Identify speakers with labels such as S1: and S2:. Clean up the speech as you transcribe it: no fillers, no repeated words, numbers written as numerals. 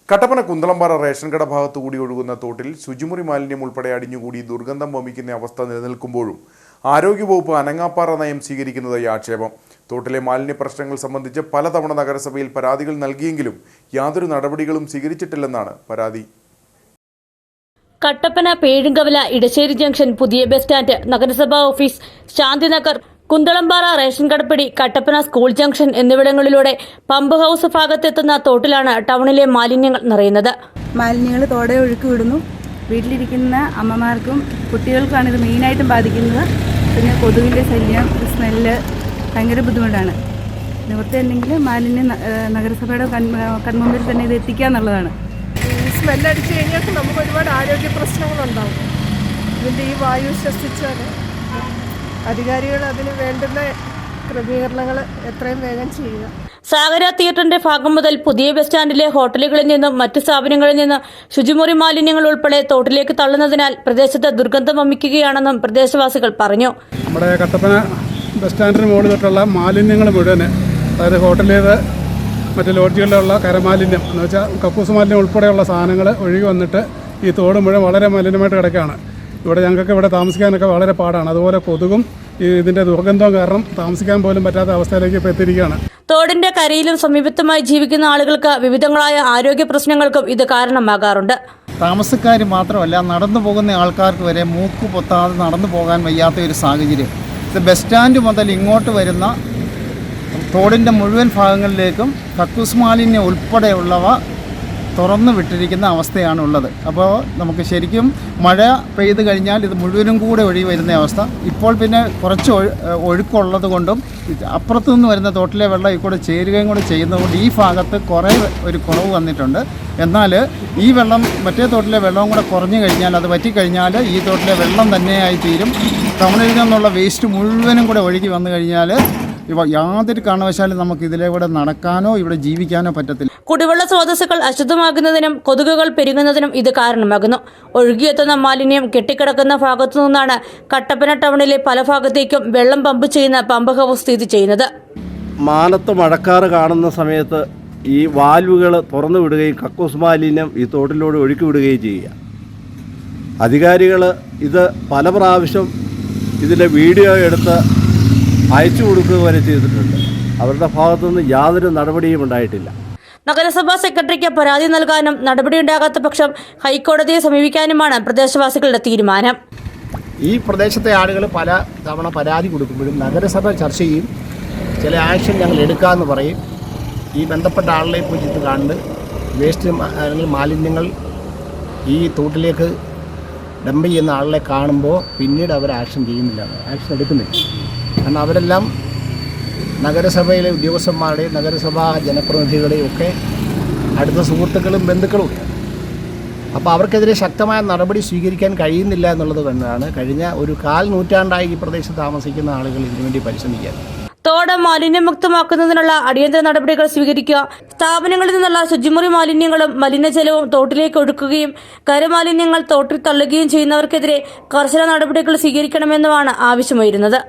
S1: Kattappana Kunthalampara ration കട ഭാഗത്തുകൂടി ഒഴുകുന്ന തോട്ടിൽ ശുചിമുറി മാലിന്യം ഉൾപ്പെടെ അടിഞ്ഞുകൂടി ദുർഗന്ധം വമിക്കുന്ന അവസ്ഥ നിലനിൽക്കുമ്പോഴും ആരോഗ്യവകുപ്പ് അനങ്ങാപ്പാറ നയം സ്വീകരിക്കുന്നതായി ആക്ഷേപം. തോട്ടിലെ മാലിന്യ പ്രശ്നങ്ങൾ സംബന്ധിച്ച് പലതവണ നഗരസഭയിൽ പരാതികൾ നൽകിയെങ്കിലും യാതൊരു നടപടികളും സ്വീകരിച്ചിട്ടില്ലെന്നാണ് പരാതി.
S2: കട്ടപ്പന പേഴുങ്കവല ഇടശ്ശേരി ജംഗ്ഷൻ, പുതിയ ബസ് സ്റ്റാൻഡ്, നഗരസഭാ ഓഫീസ്, ശാന്തിനഗർ, കുന്തളംപാറ റേഷൻ കടപ്പടി, കട്ടപ്പന സ്കൂൾ ജംഗ്ഷൻ എന്നിവിടങ്ങളിലൂടെ പമ്പ് ഹൗസ് ഭാഗത്തെത്തുന്ന തോട്ടിലാണ് ടൗണിലെ മാലിന്യങ്ങൾ നിറയുന്നത്.
S3: മാലിന്യങ്ങൾ തോടെ ഒഴുക്കി വിടുന്നു. വീട്ടിലിരിക്കുന്ന അമ്മമാർക്കും കുട്ടികൾക്കാണ് ഇത് മെയിനായിട്ടും ബാധിക്കുന്നത്. പിന്നെ കൊതുകിൻ്റെ ശല്യം, സ്മെല്ല് ഭയങ്കര ബുദ്ധിമുട്ടാണ്. നിവൃത്തിയുണ്ടെങ്കിൽ മാലിന്യം നഗരസഭയുടെ കൺമുമ്പിൽ തന്നെ ഇത് എത്തിക്കുക എന്നുള്ളതാണ്.
S4: സ്മെല്ലടിച്ച് കഴിഞ്ഞാൽ നമുക്ക് ഒരുപാട് ആരോഗ്യ പ്രശ്നങ്ങളുണ്ടാകും. ഇതിൻ്റെ ഈ വായു ശ്വസിച്ചാൽ അധികാരികൾ അതിന് വേണ്ടുന്ന ക്രമീകരണങ്ങൾ എത്രയും വേഗം ചെയ്യുക.
S2: സാഗര തിയേറ്ററിന്റെ ഭാഗം മുതൽ പുതിയ ബസ് സ്റ്റാൻഡിലെ ഹോട്ടലുകളിൽ നിന്നും മറ്റു സ്ഥാപനങ്ങളിൽ നിന്നും ശുചിമുറി മാലിന്യങ്ങൾ ഉൾപ്പെടെ തോട്ടിലേക്ക് തള്ളുന്നതിനാൽ പ്രദേശത്ത് ദുർഗന്ധം വമിക്കുകയാണെന്നും പ്രദേശവാസികൾ പറഞ്ഞു.
S5: നമ്മുടെ കട്ടപ്പന ബസ് സ്റ്റാൻഡിന് മുകളിൽ തൊട്ടുള്ള മാലിന്യങ്ങൾ മുഴുവൻ, അതായത് ഹോട്ടലിൽ മറ്റ് ലോഡ്ജുകളിലുള്ള കരമാലിന്യം എന്ന് വെച്ചാൽ കക്കൂസ് മാലിന്യം ഉൾപ്പെടെയുള്ള സാധനങ്ങൾ ഒഴുകി വന്നിട്ട് ഈ തോട് മുഴുവൻ വളരെ മലിനമായിട്ട് കിടക്കുകയാണ്. ഇവിടെ ഞങ്ങൾക്ക് ഇവിടെ താമസിക്കാനൊക്കെ വളരെ പാടാണ്. അതുപോലെ കൊതുകും ഇതിൻ്റെ ദുർഗന്ധവും കാരണം താമസിക്കാൻ പോലും പറ്റാത്ത അവസ്ഥയിലേക്ക് ഇപ്പോൾ എത്തിയിരിക്കുകയാണ്.
S2: തോടിന്റെ കരയിലും സമീപത്തുമായി ജീവിക്കുന്ന ആളുകൾക്ക് വിവിധങ്ങളായ ആരോഗ്യ പ്രശ്നങ്ങൾക്കും ഇത് കാരണമാകാറുണ്ട്.
S6: താമസക്കാർ മാത്രമല്ല, നടന്നു പോകുന്ന ആൾക്കാർക്ക് വരെ മൂക്ക് പൊത്താതെ നടന്നു പോകാൻ വയ്യാത്ത ഒരു സാഹചര്യം. ഇത് ബസ് സ്റ്റാൻഡ് മുതൽ ഇങ്ങോട്ട് വരുന്ന തോടിൻ്റെ മുഴുവൻ ഭാഗങ്ങളിലേക്കും കക്കൂസ് മാലിന്യം ഉൾപ്പെടെയുള്ളവ തുറന്നു വിട്ടിരിക്കുന്ന അവസ്ഥയാണുള്ളത്. അപ്പോൾ നമുക്ക് ശരിക്കും മഴ പെയ്ത് കഴിഞ്ഞാൽ ഇത് മുഴുവനും കൂടെ ഒഴുകി വരുന്ന അവസ്ഥ. ഇപ്പോൾ പിന്നെ കുറച്ച് ഒഴുക്കുള്ളത് കൊണ്ടും അപ്പുറത്തു നിന്ന് വരുന്ന തോട്ടിലെ വെള്ളം ഈ കൂടെ ചേരുകയും കൂടെ ചെയ്യുന്നതുകൊണ്ട് ഈ ഭാഗത്ത് കുറേ ഒരു കുറവ് വന്നിട്ടുണ്ട്. എന്നാൽ ഈ വെള്ളം മറ്റേ തോട്ടിലെ വെള്ളവും കൂടെ കുറഞ്ഞു കഴിഞ്ഞാൽ, അത് വറ്റിക്കഴിഞ്ഞാൽ ഈ തോട്ടിലെ വെള്ളം തന്നെയായി തീരും. ടൗണിൽ നിന്നുള്ള വേസ്റ്റ് മുഴുവനും കൂടെ ഒഴുകി വന്നു കഴിഞ്ഞാൽ യാതൊരു കാരണവശാലും നമുക്ക് ഇതിലൂടെ നടക്കാനോ ഇവിടെ ജീവിക്കാനോ പറ്റത്തില്ല.
S2: കുടിവെള്ള സ്രോതസ്സുകൾ അശുദ്ധമാകുന്നതിനും കൊതുകുകൾ പെരുകുന്നതിനും ഇത് കാരണമാകുന്നു. ഒഴുകിയെത്തുന്ന മാലിന്യം കെട്ടിക്കിടക്കുന്ന ഭാഗത്തു നിന്നാണ് കട്ടപ്പന ടൗണിലെ പല ഭാഗത്തേക്കും വെള്ളം പമ്പ് ചെയ്യുന്ന പമ്പ് ഹൗസ് സ്ഥിതി ചെയ്യുന്നത്.
S7: മാനത്ത് മഴക്കാറ് കാണുന്ന സമയത്ത് ഈ വാൽവുകൾ തുറന്നു വിടുകയും കക്കൂസ് മാലിന്യം ഈ തോട്ടിലൂടെ ഒഴുക്കി വിടുകയും ചെയ്യുക. അധികാരികൾ ഇത് പല പ്രാവശ്യം ഇതിൻ്റെ വീഡിയോ എടുത്ത് അയച്ചു കൊടുക്കുക വരെ ചെയ്തിട്ടുണ്ട്. അവരുടെ ഭാഗത്തുനിന്ന് യാതൊരു നടപടിയും ഉണ്ടായിട്ടില്ല.
S2: നഗരസഭാ സെക്രട്ടറിക്ക് പരാതി നൽകാനും നടപടിയുണ്ടാകാത്ത പക്ഷം ഹൈക്കോടതിയെ സമീപിക്കാനുമാണ് പ്രദേശവാസികളുടെ തീരുമാനം.
S8: ഈ പ്രദേശത്തെ ആളുകൾ പല തവണ പരാതി കൊടുക്കുമ്പോഴും നഗരസഭ ചർച്ച ചെയ്യും, ചില ആക്ഷൻ ഞങ്ങൾ എടുക്കാമെന്ന് പറയും. ഈ ബന്ധപ്പെട്ട ആളുകളെ പോയി ചെന്ന് കണ്ട് വേസ്റ്റ് അല്ലെങ്കിൽ മാലിന്യങ്ങൾ ഈ തോട്ടിലേക്ക് ഡംപ് ചെയ്യുന്ന ആളുകളെ കാണുമ്പോൾ പിന്നീട് അവർ ആക്ഷൻ ചെയ്യുന്നില്ല, ആക്ഷൻ എടുക്കുന്നില്ല. കാരണം അവരെല്ലാം നഗരസഭയിലെ ഉദ്യോഗസ്ഥന്മാരുടെയും നഗരസഭാ ജനപ്രതിനിധികളുടെയും ഒക്കെ അടുത്ത സുഹൃത്തുക്കളും ബന്ധുക്കളും. അപ്പോൾ അവർക്കെതിരെ ശക്തമായ നടപടി സ്വീകരിക്കാൻ കഴിയുന്നില്ല എന്നുള്ളത് കൊണ്ടാണ് കഴിഞ്ഞ ഒരു 1/4 നൂറ്റാണ്ടായി ഈ പ്രദേശത്ത് താമസിക്കുന്ന ആളുകൾ ഇതിനുവേണ്ടി പരിശ്രമിക്കാൻ.
S2: തോട് മാലിന്യമുക്തമാക്കുന്നതിനുള്ള അടിയന്തര നടപടികൾ സ്വീകരിക്കുക, സ്ഥാപനങ്ങളിൽ നിന്നുള്ള ശുചിമുറി മാലിന്യങ്ങളും മലിനജലവും തോട്ടിലേക്ക് ഒഴുക്കുകയും കരമാലിന്യങ്ങൾ തോട്ടിൽ തള്ളുകയും ചെയ്യുന്നവർക്കെതിരെ കർശന നടപടികൾ സ്വീകരിക്കണമെന്നുമാണ് ആവശ്യമുയരുന്നത്.